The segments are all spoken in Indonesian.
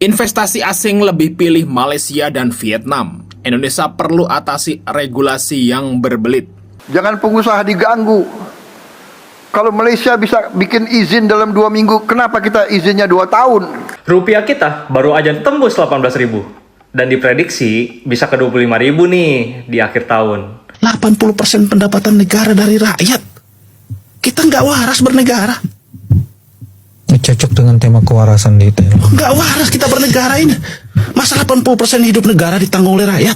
Investasi asing lebih pilih Malaysia dan Vietnam. Indonesia perlu atasi regulasi yang berbelit. Jangan pengusaha diganggu. Kalau Malaysia bisa bikin izin dalam 2 minggu, kenapa kita izinnya 2 tahun? Rupiah kita baru aja tembus 18.000 dan diprediksi bisa ke 25.000 nih di akhir tahun. 80% pendapatan negara dari rakyat. Kita nggak waras bernegara. Cocok dengan tema kewarasan di itu. Nggak waras kita bernegara ini. Masa 80% hidup negara ditanggung oleh rakyat?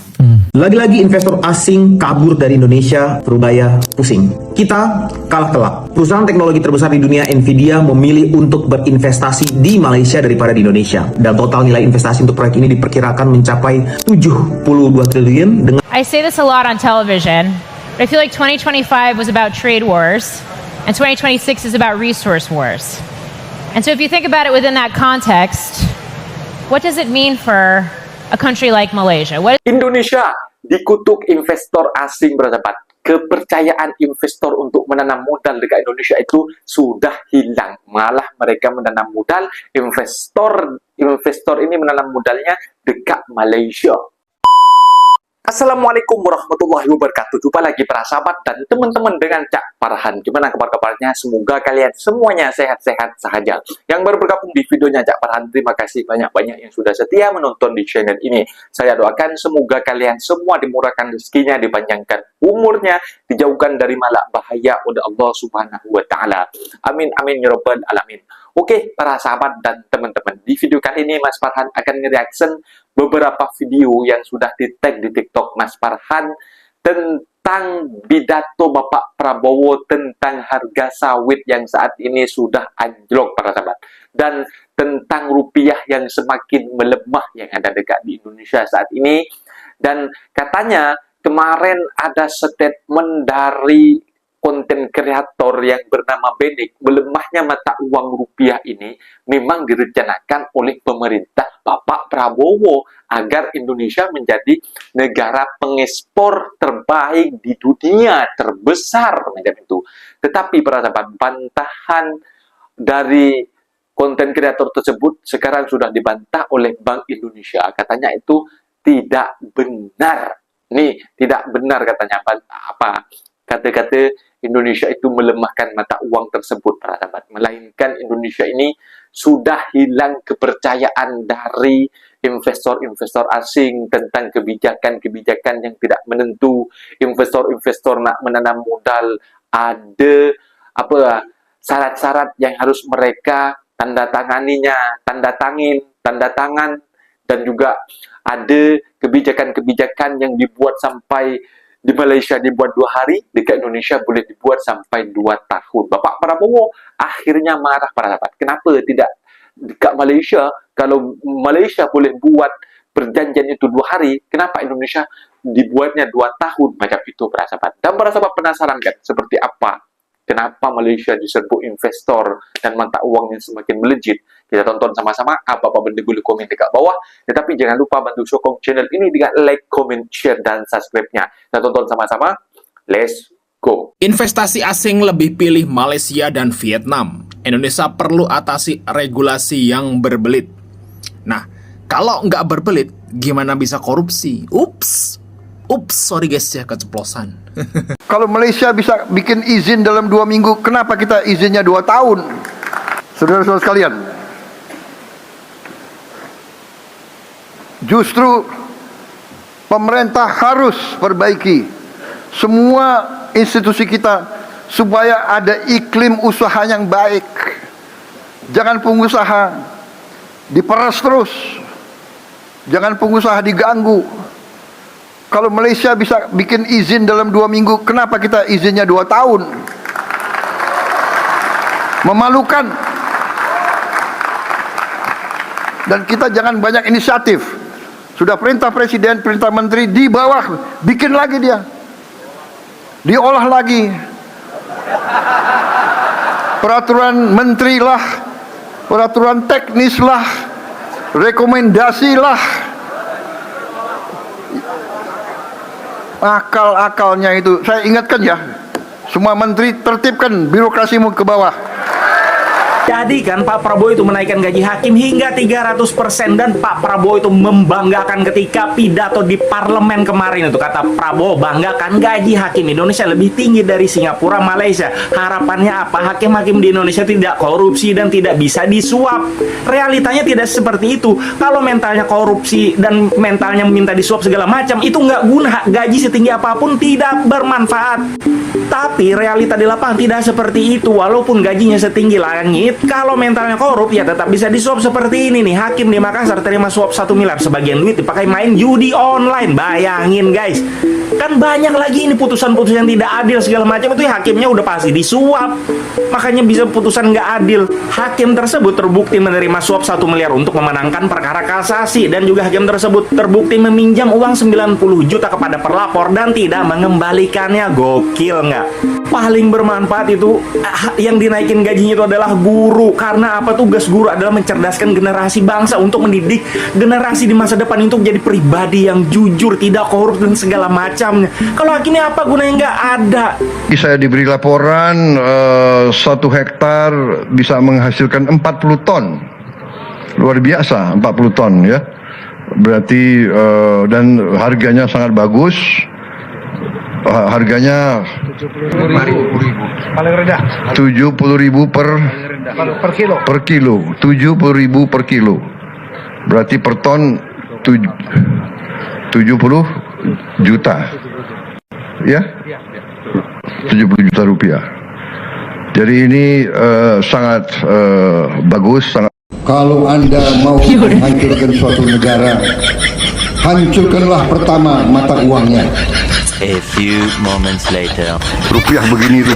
Lagi-lagi investor asing kabur dari Indonesia, Purubaya pusing. Kita kalah telak. Perusahaan teknologi terbesar di dunia, Nvidia, memilih untuk berinvestasi di Malaysia daripada di Indonesia. Dan total nilai investasi untuk proyek ini diperkirakan mencapai 72 triliun dengan I say this a lot on television, but I feel like 2025 was about trade wars, and 2026 is about resource wars. And so if you think about it within that context, what does it mean for a country like Malaysia? Indonesia dikutuk investor asing, bersahabat. Kepercayaan investor untuk menanam modal dekat Indonesia itu sudah hilang. Malah mereka menanam modal, investor ini menanam modalnya dekat Malaysia. Assalamualaikum warahmatullahi wabarakatuh. Jumpa lagi para sahabat dan teman-teman dengan Cak Farhan. Gimana kabar-kabarnya? Semoga kalian semuanya sehat-sehat saja. Yang baru bergabung di videonya Cak Farhan, terima kasih banyak-banyak yang sudah setia menonton di channel ini. Saya doakan semoga kalian semua dimurahkan rezekinya, dipanjangkan umurnya, dijauhkan dari malak bahaya oleh Allah Subhanahu wa taala. Amin amin ya rabbal alamin. Oke, para sahabat dan teman-teman, di video kali ini Mas Farhan akan nge-reaction beberapa video yang sudah di-tag di TikTok Mas Farhan tentang pidato Bapak Prabowo tentang harga sawit yang saat ini sudah anjlok, para sahabat, dan tentang rupiah yang semakin melemah yang ada dekat di Indonesia saat ini. Dan katanya kemarin ada statement dari konten kreator yang bernama Benik, melemahnya mata uang rupiah ini memang direncanakan oleh pemerintah Bapak Prabowo agar Indonesia menjadi negara pengekspor terbaik di dunia, terbesar macam itu. Tetapi para sahabat, bantahan dari konten kreator tersebut sekarang sudah dibantah oleh Bank Indonesia. Katanya itu tidak benar. Nih, tidak benar katanya. Apa? Kata-kata Indonesia itu melemahkan mata uang tersebut, para sahabat. Melainkan Indonesia ini sudah hilang kepercayaan dari investor-investor asing tentang kebijakan-kebijakan yang tidak menentu. Investor-investor nak menanam modal, ada syarat-syarat yang harus mereka tanda tangan, dan juga ada kebijakan-kebijakan yang dibuat sampai di Malaysia dibuat 2 hari, dekat Indonesia boleh dibuat sampai 2 tahun. Bapak Prabowo akhirnya marah, para sahabat. Kenapa tidak dekat Malaysia? Kalau Malaysia boleh buat perjanjian itu 2 hari, kenapa Indonesia dibuatnya 2 tahun macam itu, para sahabat? Dan para sahabat penasaran kan seperti apa? Kenapa Malaysia diserbu investor dan mata uangnya semakin melejit? Kita tonton sama-sama. Apa-apa benda boleh komen dekat bawah. Tetapi jangan lupa bantu sokong channel ini dengan like, comment, share, dan subscribe-nya. Kita tonton sama-sama. Let's go. Investasi asing lebih pilih Malaysia dan Vietnam. Indonesia perlu atasi regulasi yang berbelit. Nah, kalau nggak berbelit, gimana bisa korupsi? Ups, sorry guys ya, keceplosan. Kalau Malaysia bisa bikin izin dalam 2 minggu, kenapa kita izinnya 2 tahun? Saudara-saudara sekalian, justru pemerintah harus perbaiki semua institusi kita supaya ada iklim usaha yang baik. Jangan pengusaha diperas terus, jangan pengusaha diganggu. Kalau Malaysia bisa bikin izin dalam 2 minggu, kenapa kita izinnya 2 tahun? Memalukan. Dan kita jangan banyak inisiatif. Sudah perintah presiden, perintah menteri, di bawah bikin lagi dia. Diolah lagi. Peraturan menteri lah, peraturan teknis lah, rekomendasi lah. Akal-akalnya itu, saya ingatkan ya, semua menteri tertibkan birokrasimu ke bawah. Jadi kan Pak Prabowo itu menaikkan gaji hakim hingga 300% dan Pak Prabowo itu membanggakan ketika pidato di parlemen kemarin itu kata Prabowo banggakan gaji hakim Indonesia lebih tinggi dari Singapura, Malaysia. Harapannya apa? Hakim-hakim di Indonesia tidak korupsi dan tidak bisa disuap. Realitanya tidak seperti itu. Kalau mentalnya korupsi dan mentalnya minta disuap segala macam itu nggak guna. Gaji setinggi apapun tidak bermanfaat. Tapi realita di lapangan tidak seperti itu. Walaupun gajinya setinggi langit, kalau mentalnya korup ya tetap bisa disuap seperti ini nih. Hakim di Makassar terima suap 1 miliar, sebagian duit dipakai main judi online. Bayangin guys, kan banyak lagi ini putusan-putusan yang tidak adil segala macam itu ya, hakimnya udah pasti disuap, makanya bisa putusan nggak adil. Hakim tersebut terbukti menerima suap 1 miliar untuk memenangkan perkara kasasi, dan juga hakim tersebut terbukti meminjam uang 90 juta kepada pelapor dan tidak mengembalikannya. Gokil nggak? Paling bermanfaat itu yang dinaikin gajinya itu adalah guru. Karena apa? Tugas guru adalah mencerdaskan generasi bangsa untuk mendidik generasi di masa depan untuk jadi pribadi yang jujur, tidak korup dan segala macamnya. Kalau hakimnya apa gunanya? Nggak ada. Saya diberi laporan 1 hektar bisa menghasilkan 40 ton. Luar biasa, 40 ton ya. Berarti dan harganya sangat bagus. Harganya 70.000 per kilo. 70.000 per kilo. Berarti per ton 70 juta. Ya? 70 juta rupiah. Jadi ini sangat bagus, sangat. Kalau Anda mau menghancurkan suatu negara, hancurkanlah pertama mata uangnya. A few moments later. Rupiah begini,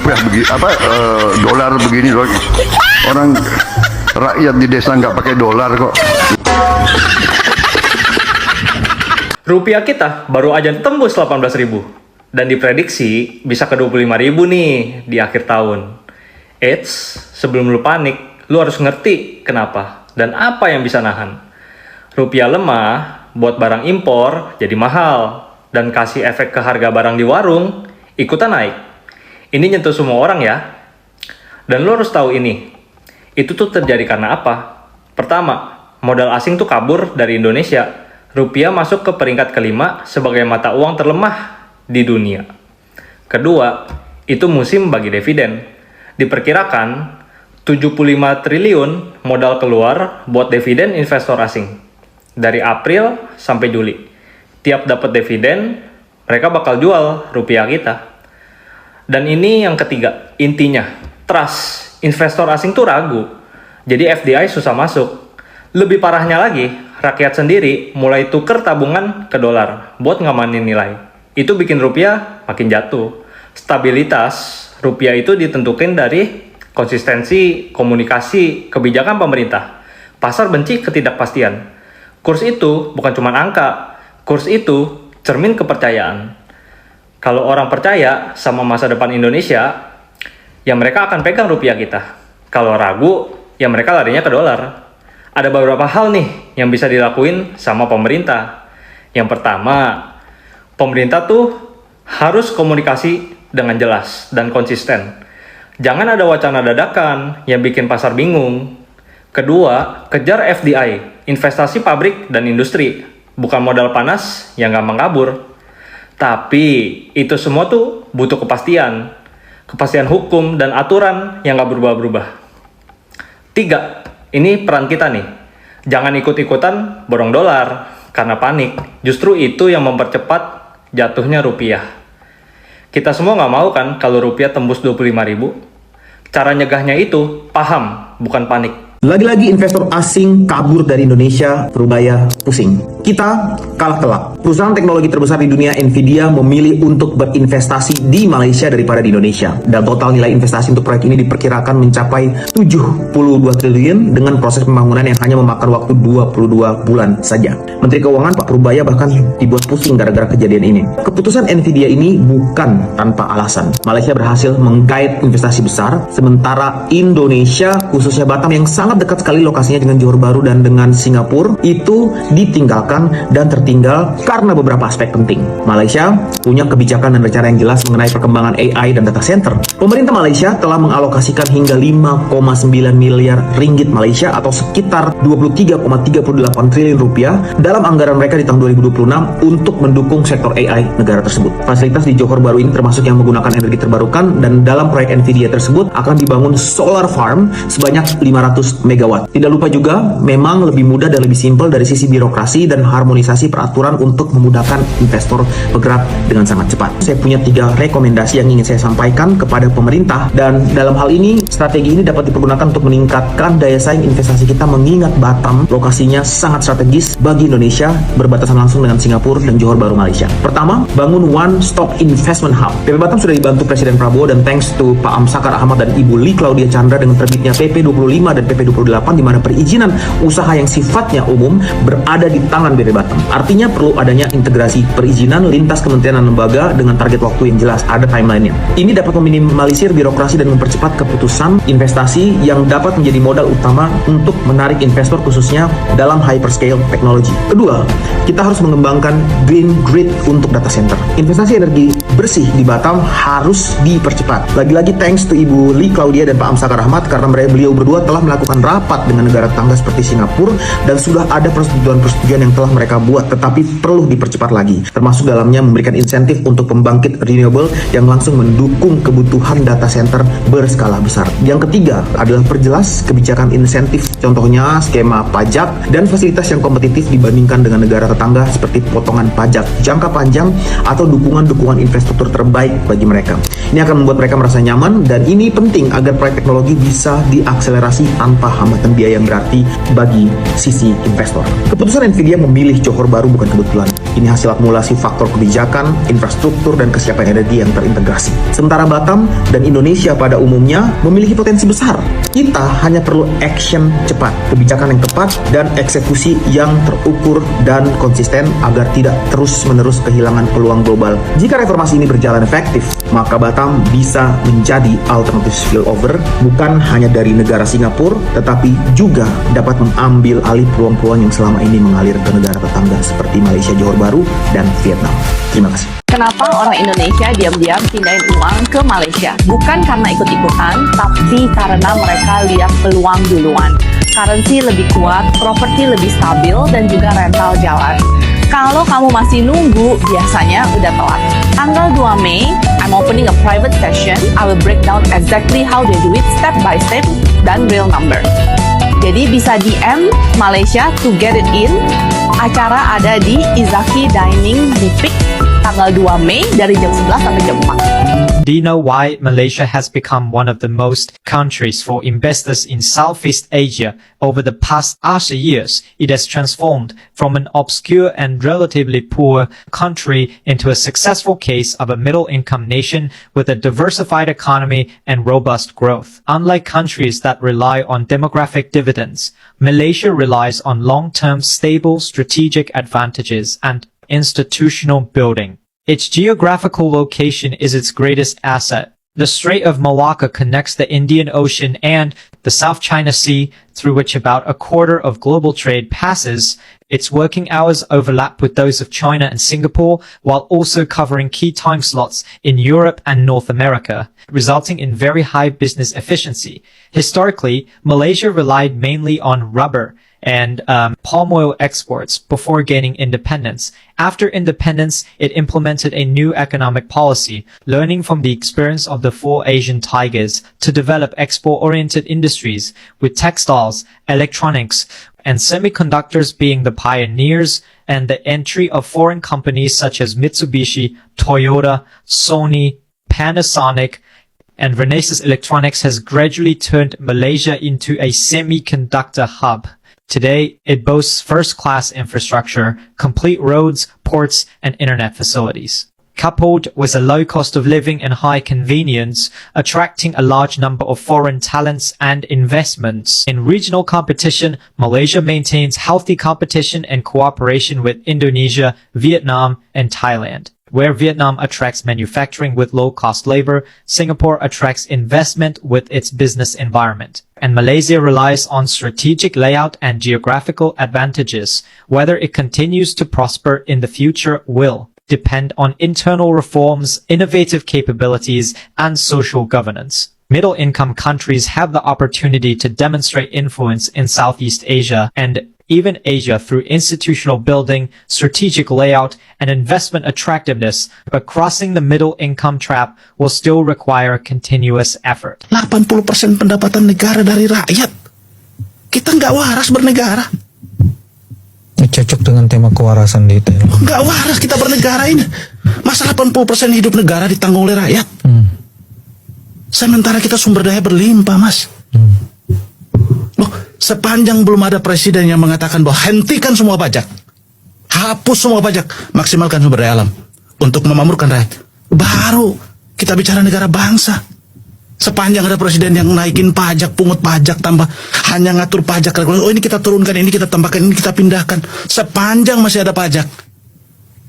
dolar begini. Orang rakyat di desa nggak pakai dolar kok. Rupiah kita baru aja tembus 18.000 dan diprediksi bisa ke 25.000 nih di akhir tahun. Eits, sebelum lu panik, lu harus ngerti kenapa dan apa yang bisa nahan. Rupiah lemah buat barang impor jadi mahal dan kasih efek ke harga barang di warung ikutan naik. Ini nyentuh semua orang ya. Dan lu harus tahu ini. Itu tuh terjadi karena apa? Pertama, modal asing tuh kabur dari Indonesia. Rupiah masuk ke peringkat kelima sebagai mata uang terlemah di dunia. Kedua, itu musim bagi dividen. Diperkirakan 75 triliun modal keluar buat dividen investor asing dari April sampai Juli. Tiap dapat dividen, mereka bakal jual rupiah kita. Dan ini yang ketiga, intinya, trust. Investor asing tuh ragu, jadi FDI susah masuk. Lebih parahnya lagi, rakyat sendiri mulai tuker tabungan ke dolar buat ngamanin nilai. Itu bikin rupiah makin jatuh. Stabilitas rupiah itu ditentukan dari konsistensi, komunikasi, kebijakan pemerintah. Pasar benci ketidakpastian. Kurs itu bukan cuma angka, kurs itu cermin kepercayaan. Kalau orang percaya sama masa depan Indonesia, ya mereka akan pegang rupiah kita. Kalau ragu, ya mereka larinya ke dolar. Ada beberapa hal nih yang bisa dilakuin sama pemerintah. Yang pertama, pemerintah tuh harus komunikasi dengan jelas dan konsisten. Jangan ada wacana dadakan yang bikin pasar bingung. Kedua, kejar FDI, investasi pabrik dan industri. Bukan modal panas yang gampang kabur. Tapi itu semua tuh butuh kepastian. Kepastian hukum dan aturan yang gak berubah-berubah. 3, ini peran kita nih. Jangan ikut-ikutan borong dolar karena panik. Justru itu yang mempercepat jatuhnya rupiah. Kita semua gak mau kan kalau rupiah tembus 25.000. Cara nyegahnya itu paham, bukan panik. Lagi-lagi investor asing kabur dari Indonesia, Surabaya pusing. Kita kalah telak. Perusahaan teknologi terbesar di dunia, Nvidia, memilih untuk berinvestasi di Malaysia daripada di Indonesia. Dan total nilai investasi untuk proyek ini diperkirakan mencapai 72 triliun dengan proses pembangunan yang hanya memakan waktu 22 bulan saja. Menteri Keuangan Pak Surabaya bahkan dibuat pusing gara-gara kejadian ini. Keputusan Nvidia ini bukan tanpa alasan. Malaysia berhasil menggait investasi besar, sementara Indonesia, khususnya Batam yang sangat sangat dekat sekali lokasinya dengan Johor Bahru dan dengan Singapura, itu ditinggalkan dan tertinggal karena beberapa aspek penting. Malaysia punya kebijakan dan rencana yang jelas mengenai perkembangan AI dan data center. Pemerintah Malaysia telah mengalokasikan hingga 5,9 miliar ringgit Malaysia atau sekitar 23,38 triliun rupiah dalam anggaran mereka di tahun 2026 untuk mendukung sektor AI negara tersebut. Fasilitas di Johor Bahru ini termasuk yang menggunakan energi terbarukan, dan dalam proyek Nvidia tersebut akan dibangun solar farm sebanyak 500 megawatt. Tidak lupa juga, memang lebih mudah dan lebih simpel dari sisi birokrasi dan harmonisasi peraturan untuk memudahkan investor bergerak dengan sangat cepat. Saya punya 3 rekomendasi yang ingin saya sampaikan kepada pemerintah, dan dalam hal ini strategi ini dapat dipergunakan untuk meningkatkan daya saing investasi kita, mengingat Batam lokasinya sangat strategis bagi Indonesia, berbatasan langsung dengan Singapura dan Johor Bahru Malaysia. Pertama, bangun One Stop Investment Hub. PP Batam sudah dibantu Presiden Prabowo dan thanks to Pak Amsakar Ahmad dan Ibu Lee Claudia Chandra dengan terbitnya PP 25 dan PP 28, di mana perizinan usaha yang sifatnya umum berada di tangan PP Batam. Artinya perlu adanya integrasi perizinan lintas kementerian dan lembaga dengan target waktu yang jelas, ada timelinenya. Ini dapat meminimalisir birokrasi dan mempercepat keputusan investasi yang dapat menjadi modal utama untuk menarik investor khususnya dalam hyperscale teknologi. Kedua, kita harus mengembangkan green grid untuk data center. Investasi energi bersih di Batam harus dipercepat. Lagi-lagi thanks to Ibu Lee Claudia dan Pak Amsakar Ahmad, karena beliau berdua telah melakukan rapat dengan negara tetangga seperti Singapura dan sudah ada persetujuan-persetujuan yang telah mereka buat, tetapi perlu dipercepat lagi. Termasuk dalamnya memberikan insentif untuk pembangkit renewable yang langsung mendukung kebutuhan data center berskala besar. Yang ketiga adalah perjelas kebijakan insentif, contohnya skema pajak dan fasilitas yang kompetitif dibandingkan dengan negara tetangga seperti potongan pajak jangka panjang atau dukungan-dukungan infrastruktur terbaik bagi mereka. Ini akan membuat mereka merasa nyaman, dan ini penting agar proyek teknologi bisa diakselerasi tanpa hambatan biaya yang berarti bagi sisi investor. Keputusan Nvidia memilih Johor Bahru bukan kebetulan. Ini hasil akumulasi faktor kebijakan, infrastruktur, dan kesiapan energi yang terintegrasi. Sementara Batam dan Indonesia pada umumnya memiliki potensi besar. Kita hanya perlu action cepat, kebijakan yang tepat, dan eksekusi yang terukur dan konsisten agar tidak terus-menerus kehilangan peluang global. Jika reformasi ini berjalan efektif, maka Batam bisa menjadi alternatif spillover bukan hanya dari negara Singapura, tetapi juga dapat mengambil alih peluang-peluang yang selama ini mengalir ke negara tetangga seperti Malaysia, Johor Bahru, dan Vietnam. Terima kasih. Kenapa orang Indonesia diam-diam pindahin uang ke Malaysia? Bukan karena ikut-ikutan, tapi karena mereka lihat peluang duluan. Currency lebih kuat, properti lebih stabil, dan juga rental jalan. Kalau kamu masih nunggu, biasanya udah telat. Tanggal 2 Mei, I'm opening a private session. I will break down exactly how they do it step by step dan real number. Jadi bisa DM Malaysia to get it in. Acara ada di Izaki Dining di PIK tanggal 2 Mei dari jam 11 sampai jam 4. Do you know why Malaysia has become one of the most countries for investors in Southeast Asia over the past 80 years? It has transformed from an obscure and relatively poor country into a successful case of a middle-income nation with a diversified economy and robust growth. Unlike countries that rely on demographic dividends, Malaysia relies on long-term stable strategic advantages and institutional building. Its geographical location is its greatest asset. The Strait of Malacca connects the Indian Ocean and the South China Sea, through which about a quarter of global trade passes. Its working hours overlap with those of China and Singapore, while also covering key time slots in Europe and North America, resulting in very high business efficiency. Historically, Malaysia relied mainly on rubber and palm oil exports before gaining independence. After independence, it implemented a new economic policy, learning from the experience of the 4 Asian tigers to develop export-oriented industries, with textiles, electronics, and semiconductors being the pioneers, and the entry of foreign companies such as Mitsubishi, Toyota, Sony, Panasonic, and Renesas Electronics has gradually turned Malaysia into a semiconductor hub. Today, it boasts first-class infrastructure, complete roads, ports, and internet facilities. Coupled with a low cost of living and high convenience, attracting a large number of foreign talents and investments. In regional competition, Malaysia maintains healthy competition and cooperation with Indonesia, Vietnam, and Thailand. Where Vietnam attracts manufacturing with low-cost labor, Singapore attracts investment with its business environment. And Malaysia relies on strategic layout and geographical advantages. Whether it continues to prosper in the future will depend on internal reforms, innovative capabilities, and social governance. Middle-income countries have the opportunity to demonstrate influence in Southeast Asia and even Asia through institutional building, strategic layout, and investment attractiveness, but crossing the middle income trap will still require continuous effort. 80% pendapatan negara dari rakyat. Kita nggak waras bernegara. Ini cocok dengan tema kewarasan di itu. Nggak waras kita bernegara ini. Masa 80% hidup negara ditanggung oleh rakyat. Sementara kita sumber daya berlimpah, Mas. Loh, sepanjang belum ada presiden yang mengatakan bahwa hentikan semua pajak, hapus semua pajak, maksimalkan sumber daya alam untuk memakmurkan rakyat, baru kita bicara negara bangsa. Sepanjang ada presiden yang naikin pajak, pungut pajak, tambah, hanya ngatur pajak, oh ini kita turunkan, ini kita tambahkan, ini kita pindahkan, sepanjang masih ada pajak,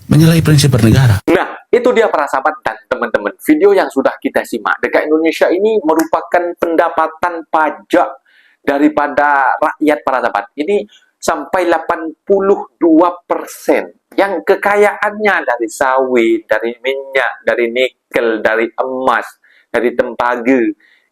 menyalahi prinsip bernegara. Nah, itu dia para sahabat dan teman-teman. Video yang sudah kita simak. Dekat Indonesia ini merupakan pendapatan pajak daripada rakyat para sahabat. Ini sampai 82%. Yang kekayaannya dari sawit, dari minyak, dari nikel, dari emas, dari tembaga.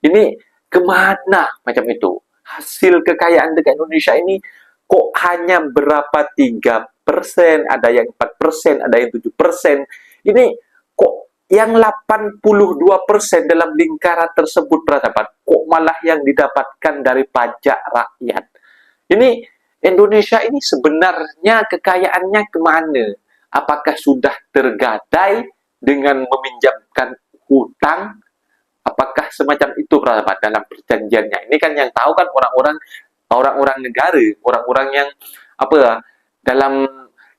Ini kemana macam itu? Hasil kekayaan dekat Indonesia ini kok hanya berapa 3%, ada yang 4%, ada yang 7%. Ini kok yang 82% dalam lingkaran tersebut, sahabat, kok malah yang didapatkan dari pajak rakyat. Ini Indonesia ini sebenarnya kekayaannya kemana? Apakah sudah tergadai dengan meminjamkan hutang? Apakah semacam itu, sahabat, dalam perjanjiannya? Ini kan yang tahu kan orang-orang negara, orang-orang yang dalam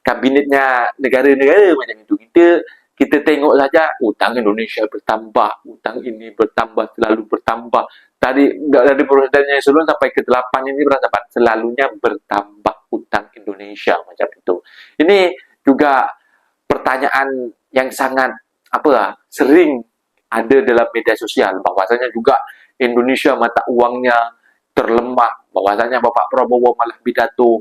kabinetnya negara-negara macam itu. Kita tengok saja hutang Indonesia bertambah, hutang ini bertambah, selalu bertambah. Dari perjanjian yang sebelum sampai ke 8 ini, sahabat, selalunya bertambah hutang Indonesia macam itu. Ini juga pertanyaan yang sangat sering ada dalam media sosial, bahwasanya juga Indonesia mata uangnya terlemah, bahwasanya Bapak Prabowo malah pidato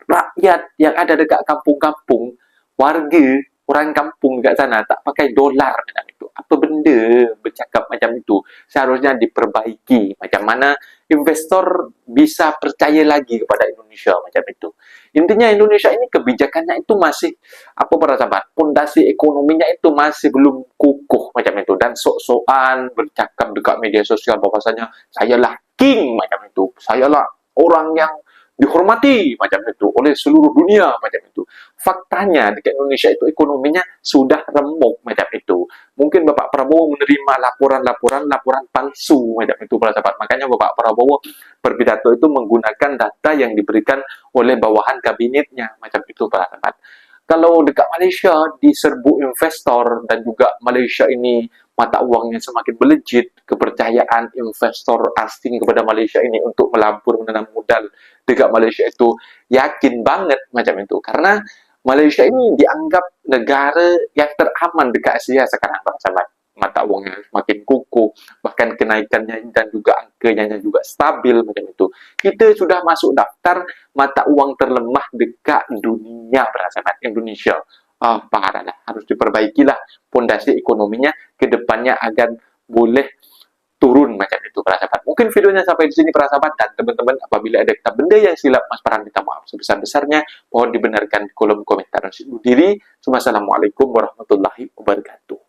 rakyat yang ada dekat kampung-kampung, warga, orang kampung dekat sana tak pakai dolar macam itu. Apa benda bercakap macam itu? Seharusnya diperbaiki. Macam mana investor bisa percaya lagi kepada Indonesia macam itu. Intinya Indonesia ini kebijakannya itu masih, para sahabat, pondasi ekonominya itu masih belum kukuh macam itu. Dan sok-sokan bercakap dekat media sosial bahwasanya sayalah king macam itu. Sayalah orang yang dihormati macam itu oleh seluruh dunia macam itu. Faktanya dekat Indonesia itu ekonominya sudah remuk macam itu. Mungkin Bapak Prabowo menerima laporan palsu macam itu, para sahabat. Makanya Bapak Prabowo berpidato itu menggunakan data yang diberikan oleh bawahan kabinetnya macam itu, para sahabat. Kalau dekat Malaysia diserbu investor dan juga Malaysia ini mata uangnya semakin melejit, kepercayaan investor asing kepada Malaysia ini untuk melabur menanam modal dekat Malaysia itu yakin banget macam itu. Karena Malaysia ini dianggap negara yang teraman dekat Asia sekarang, para sahabat. Mata uangnya semakin kukuh, bahkan kenaikannya dan juga angkanya juga stabil macam itu. Kita sudah masuk daftar mata uang terlemah dekat dunia, para sahabat. Indonesia parah lah, harus diperbaikilah pondasi ekonominya ke depannya agar boleh turun macam itu, para sahabat. Mungkin videonya sampai di sini, para sahabat, dan teman-teman, apabila ada kata benda yang silap, Mas Farhan minta maaf sebesar-besarnya. Mohon dibenarkan di kolom komentar. Undur diri. Assalamualaikum warahmatullahi wabarakatuh.